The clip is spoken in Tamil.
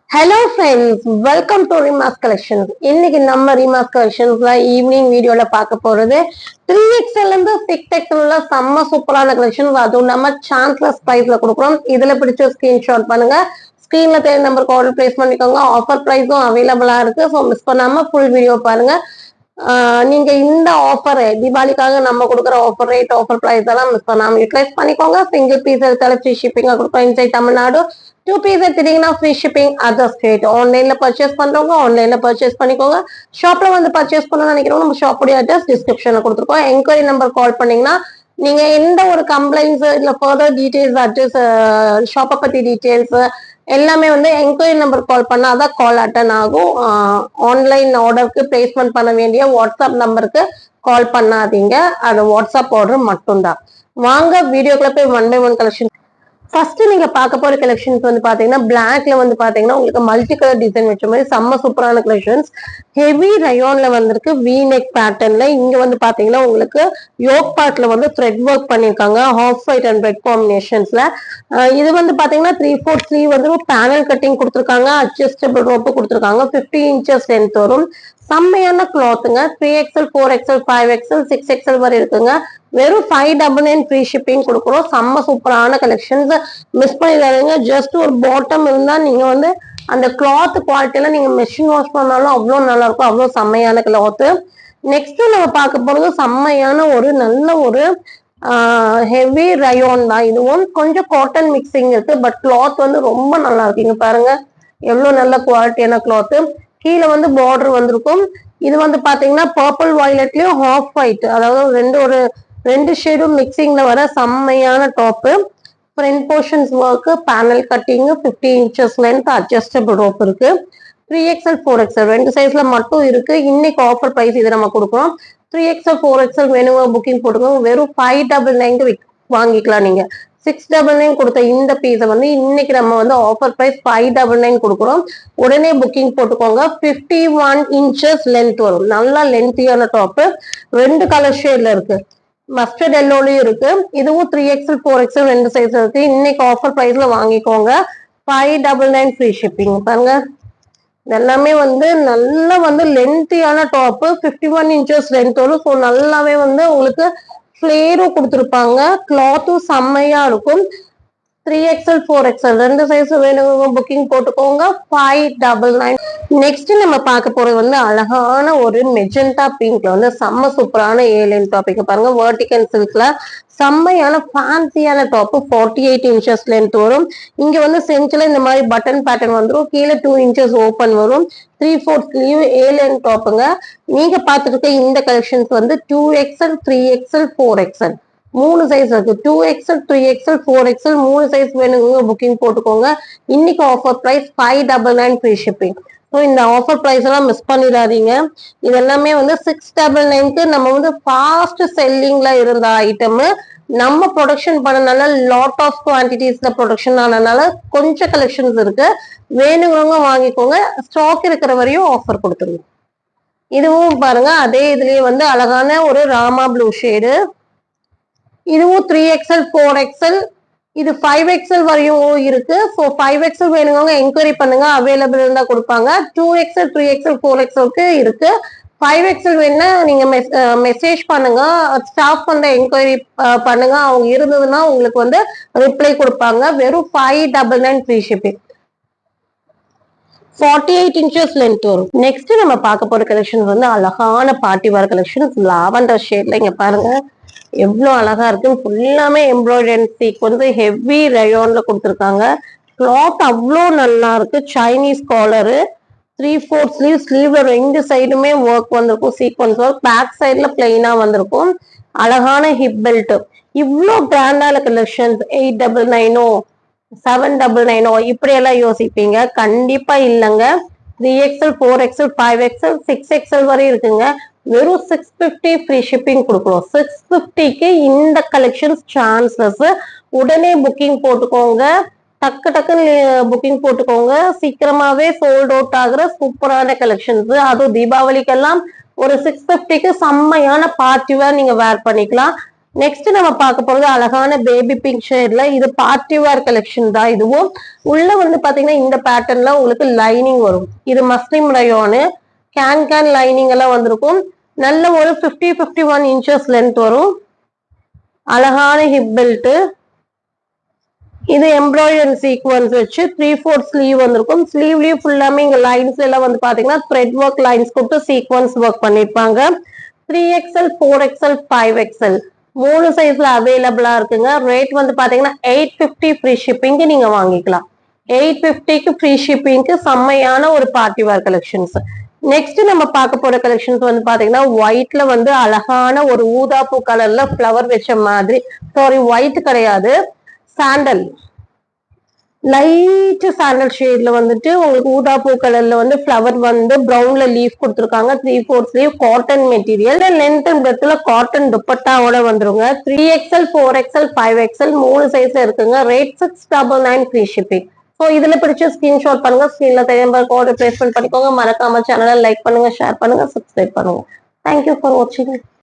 ஹலோ ஃப்ரெண்ட்ஸ், வெல்கம் டு ரிமாஸ் கலெக்ஷன்ஸ். இன்னைக்கு நம்ம ரிமாஸ் கலெக்ஷன்ஸ்ல ஈவினிங் வீடியோல பார்க்க போறது 3XL இருந்து 6XL செம்ம சூப்பரான கலெக்ஷன்ஸ். அதுவும் நம்ம சான்ஸ்லெஸ் பிரைஸ்ல கொடுக்குறோம். இதுல பிடிச்ச ஸ்கிரீன்ஷாட் பண்ணுங்க. ஸ்கிரீன்ல தேவை நம்பருக்கு ஆர்டர் பிளேஸ் பண்ணிக்கோங்க. ஆஃபர் பிரைஸும் அவைலபிளா இருக்கு. ஸோ மிஸ் பண்ணாம ஃபுல் வீடியோ பாருங்க. நீங்க இந்த ஆஃபர் தீபாவளிக்காக நம்ம கொடுக்குற ஆஃபர் ரேட் ஆஃபர் பிரைஸ் எல்லாம் மிஸ் பண்ணாம யூட்டிலைஸ் பண்ணிக்கோங்க. சிங்கிள் பீஸ் எடுத்தாலும் ஃப்ரீ ஷிப்பிங் கொடுப்போம் இன்சைட் தமிழ்நாடு. 2 பீஸ் எடுத்தீங்கன்னா ஃப்ரீ ஷிப்பிங் அதர் ஸ்டேட். ஆன்லைன்ல பர்ச்சேஸ் பண்றவங்க ஆன்லைன்ல பர்ச்சேஸ் பண்ணிக்கோங்க. ஷாப்ல வந்து பர்ச்சேஸ் பண்ணணும்னு நினைக்கிறவங்க நம்ம ஷாப்புடைய அட்ரஸ் டிஸ்கிரிப்ஷன்ல கொடுத்துருக்கோம். என்கொயரி நம்பர் கால் பண்ணீங்கன்னா நீங்க எந்த ஒரு கம்ப்ளைண்ட்ஸ் இல்ல ஃபர்தர் டீடைல்ஸ் அட்ரஸ் ஷாப்பை பத்தி டீடைல்ஸ் எல்லாமே வந்து என்கொயரி நம்பர் கால் பண்ணாதான் கால் அட்டன் ஆகும். ஆன்லைன் ஆர்டருக்கு பிளேஸ்மெண்ட் பண்ண வேண்டிய வாட்ஸ்அப் நம்பருக்கு கால் பண்ணாதீங்க. அது வாட்ஸ்அப் ஆர்டர் மட்டும்தான். வாங்க வீடியோக்குள்ள போய் 1 by 1 கலெக்ஷன். ஃபர்ஸ்ட் நீங்க பார்க்க போற கலெக்ஷன்ஸ் வந்து பாத்தீங்கன்னா பிளாக்ல வந்து பாத்தீங்கன்னா உங்களுக்கு மல்டி கலர் டிசைன் வச்ச மாதிரி செம்ம சூப்பரான கலெக்ஷன்ஸ். ஹெவி ரயோன்ல வந்திருக்கு வி நெக் பேட்டர்ன்ல. இங்க வந்து பாத்தீங்கன்னா உங்களுக்கு யோக் பார்ட்ல வந்து த்ரெட் ஒர்க் பண்ணிருக்காங்க ஹாஃப் ஒயிட் அண்ட் ரெட் காம்பினேஷன்ஸ்ல. இது வந்து பாத்தீங்கன்னா 3/4 ஸ்லீவ் வந்து பேனல் கட்டிங் கொடுத்துருக்காங்க. அட்ஜஸ்டபிள் ரோப்பு கொடுத்துருக்காங்க. 50 இன்ச்சஸ் லென்த் வரும். செம்மையான கிளாத்துங்க. 3XL 4XL 5XL 6XL வரை இருக்குங்க. வெறும் 599 ஃப்ரீ ஷிப்பிங் கொடுக்குறோம். செம்ம சூப்பரான கலெக்ஷன்ஸ் மிஸ் பண்ணிடாதீங்க. ஜஸ்ட் ஒரு பாட்டம் இருந்தா நீங்க வந்து அந்த கிளாத் குவாலிட்டியில நீங்க மெஷின் வாஷ் பண்ணாலும் அவ்வளோ நல்லா இருக்கும். அவ்வளோ செம்மையான கிளாத். நெக்ஸ்ட் நம்ம பார்க்க போறது செம்மையான ஒரு நல்ல ஒரு ஹெவி ரயோன் தான். இதுவும் கொஞ்சம் காட்டன் மிக்சிங் இருக்கு. பட் கிளாத் வந்து ரொம்ப நல்லா இருக்கு. இங்க பாருங்க எவ்வளவு நல்ல குவாலிட்டியான கிளாத். கீழே வந்து பார்டர் வந்திருக்கும். இது வந்து பாத்தீங்கன்னா பர்பிள் வயலட்லயும் ஹாஃப் ஒயிட், அதாவது ரெண்டு ஷேடும் மிக்சிங்ல வர செம்மையான top. Front portions work panel cutting 50 inches length adjustable rope இருக்கு. 3XL 4XL ரெண்டு சைஸ்ல மட்டும் இருக்கு. இன்னைக்கு ஆஃபர் பிரைஸ் இது நம்ம கொடுக்குறோம். 3XL 4XL வேணுங்க புக்கிங் போட்டுக்கோங்க. வெறும் 599 வாங்கிக்கலாம். நீங்க 699 கொடுத்த இந்த பீஸை வந்து இன்னைக்கு நம்ம வந்து ஆஃபர் பிரைஸ் 599 கொடுக்குறோம். உடனே புக்கிங் போட்டுக்கோங்க. 51 இன்ச்சஸ் லென்த் வரும். நல்லா லென்த்தியான டாப்பு. ரெண்டு கலர் ஷேட்ல இருக்கு. மஸ்டர்ட் எல்லோலயும் இருக்கு. இதுவும் 3XL 4XL ரெண்டு சைஸ் இருக்கு. இன்னைக்கு ஆஃபர் பிரைஸ்ல வாங்கிக்கோங்க. 599 ஃப்ரீ ஷிப்பிங். பாருங்க எல்லாமே வந்து நல்லா வந்து லென்த்தியான டாப்பு. 51 இன்ச்சஸ் லென்த் வரும். ஸோ நல்லாவே வந்து உங்களுக்கு ஃபிளேரும் கொடுத்துருப்பாங்க. கிளாத்தும் செம்மையா இருக்கும். 3XL 4XL ரெண்டு சைஸ் வேணுங்க புக்கிங் போட்டுக்கோங்க. 599. நெக்ஸ்ட் நம்ம பார்க்க போறது வந்து அழகான ஒரு மெஜெண்டா பிங்க்ல வந்து செம்ம சூப்பரான ஏலியன் டாபிக் பாருங்க. வெர்டிகல் சில்க்ல செம்மையான ஃபேன்சியான டாப். 48 இன்ச்சஸ் லென்த் வரும். இங்க வந்து சென்டர்ல இந்த மாதிரி பட்டன் பேட்டர்ன் வந்துடும். கீழே 2 இன்ச்சஸ் ஓப்பன் வரும். 3/4 ஸ்லீவ் ஏலியன் டாப்புங்க. நீங்க பார்த்துட்டு இருக்க இந்த கலெக்ஷன்ஸ் வந்து 2XL 3XL 4XL மூணு சைஸ் இருக்கு. 2XL 3XL 4XL மூணு சைஸ் வேணுங்க புக்கிங் போட்டுக்கோங்க. இன்னைக்கு offer price 599 free shipping. So இந்த ஆஃபர் பிரைஸ் எல்லாம் மிஸ் பண்ணிடாதீங்க. இது எல்லாமே வந்து 699க்கு நம்ம வந்து ஃபாஸ்ட் செல்லிங்ல இருந்த ஐட்டம் நம்ம ப்ரொடக்ஷன் பண்ணனால லாட் ஆஃப் குவான்டிட்டிஸ்ல ப்ரொடக்ஷன் ஆனதுனால கொஞ்சம் கலெக்ஷன்ஸ் இருக்கு. வேணுங்கிறவங்க வாங்கிக்கோங்க. ஸ்டாக் இருக்கிற வரையும் ஆஃபர் கொடுத்துருங்க. இதுவும் பாருங்க அதே இதுலயே வந்து அழகான ஒரு ராமா ப்ளூ ஷேடு. இதுவும் 3XL 4XL இது 5XL வரையும் இருக்கு. ஸோ 5XL வேணுங்க என்கொயரி பண்ணுங்க. அவைலபிள் இருந்தா கொடுப்பாங்க. 2XL 3XL 4XLக்கு இருக்கு. 5XL வேணும்னா நீங்க மெசேஜ் பண்ணுங்க. ஸ்டாஃப் வந்து என்கொயரி பண்ணுங்க. அவங்க இருந்ததுன்னா உங்களுக்கு வந்து ரிப்ளை கொடுப்பாங்க. வெறும் 599 ஃப்ரீ ஷிப்பிங். 48 இன்ச்சஸ் லென்த் வரும். நெக்ஸ்ட் நம்ம பார்க்க போற கலெக்ஷன் வந்து அழகான பார்ட்டி வேர் கலெக்ஷன் லாவெண்டர் ஷேட்ல. இங்க பாருங்க எவ்வளவு அழகா இருக்கு. ஃபுல்லாமே எம்ப்ராய்டரி சீக்வென்ஸ் ஹெவி ரயோன்ல கொடுத்துருக்காங்க. கிளாத் அவ்வளோ நல்லா இருக்கு. Chinese collar 3/4 sleeve. ஸ்லீவ்ல ரெண்டு சைடுமே ஒர்க் வந்திருக்கும். Sequence work. பேக் சைட்ல பிளைனா வந்திருக்கும். அழகான ஹிப் பெல்ட். இவ்வளோ பிராண்டான கலெக்ஷன்ஸ் 899 799 இப்படி எல்லாம் யோசிப்பீங்க. கண்டிப்பா இல்லைங்க. 3XL 4XL 5XL 6XL வரை இருக்குங்க. வெறும் 650 ஃப்ரீ ஷிப்பிங் கொடுக்குறோம். 650க்கு இந்த கலெக்ஷன்ஸ் சான்ஸ்லெஸ். உடனே புக்கிங் போட்டுக்கோங்க. டக்குன்னு புக்கிங் போட்டுக்கோங்க. சீக்கிரமாவே சோல்ட் அவுட் ஆகுற சூப்பரான கலெக்ஷன்ஸ். அதுவும் தீபாவளிக்கெல்லாம் ஒரு 650க்கு செம்மையான பார்ட்டி வேர் நீங்க வேர் பண்ணிக்கலாம். நெக்ஸ்ட் நம்ம பார்க்க போறது அழகான பேபி பிங்க் ஷேட்ல, இது பார்ட்டி வேர் கலெக்ஷன் தான். இதுவும் உள்ள வந்து பாத்தீங்கன்னா இந்த பேட்டர்ன்ல உங்களுக்கு லைனிங் வரும். இது மஸ்லிம் ரயோனு கேன் லைனிங் எல்லாம் வந்திருக்கும். நல்ல ஒரு 50-51 இன்ச்சஸ் லென்த் வரும். அழகான ஹிப் பெல்ட். இது எம்ப்ராய்டரி சீக்வன்ஸ் வச்சு 3/4 ஸ்லீவ் வந்திருக்கும். ஸ்லீவ்லயும் ஃபுல்லாமே இங்க லைன்ஸ் எல்லாம் வந்து பாத்தீங்கன்னா த்ரெட் ஒர்க் லைன்ஸ் கொடுத்து சீக்வன்ஸ் ஒர்க் பண்ணிருப்பாங்க. 3XL 4XL 5XL மூணு சைஸ்ல அவைலபிளா இருக்குங்க. ரேட் வந்து பாத்தீங்கன்னா 850 ஃப்ரீ ஷிப்பிங்க்கு நீங்க வாங்கிக்கலாம். 850க்கு ஃப்ரீ ஷிப்பிங்க்கு செம்மையான ஒரு பார்ட்டி வேர் கலெக்ஷன்ஸ். நெக்ஸ்ட் நம்ம பார்க்க போற கலெக்ஷன்ஸ் வந்து பாத்தீங்கன்னா ஒயிட்ல வந்து அழகான ஒரு ஊதாப்பூ கலர்ல ஃபிளவர் வச்ச மாதிரி, சாரி ஒயிட் கிடையாது, சாண்டல், லைட் சாண்டல் ஷேட்ல வந்துட்டு உங்களுக்கு ஊதா பூ கலர்ல வந்து ஃபிளவர் வந்து பிரவுன்ல லீஃப் கொடுத்துருக்காங்க. 3/4 sleeve cotton material. Length and பிரெத்ல காட்டன் துப்பட்டாவோட வந்துருங்க. 3XL 4XL 5XL மூணு சைஸ்ல இருக்குங்க. Rate 699 free shipping. ஸோ இதுல பிடிச்ச ஸ்கிரீன்ஷாட் பண்ணுங்க. ஸ்கிரீன்ல தெரியும் கோட் பிளேஸ்மெண்ட் பண்ணிக்கோங்க. மறக்காம சேனலை லைக் பண்ணுங்க, ஷேர் பண்ணுங்க, சப்ஸ்கிரைப் பண்ணுங்க. தேங்க்யூ ஃபார் வாட்சிங்.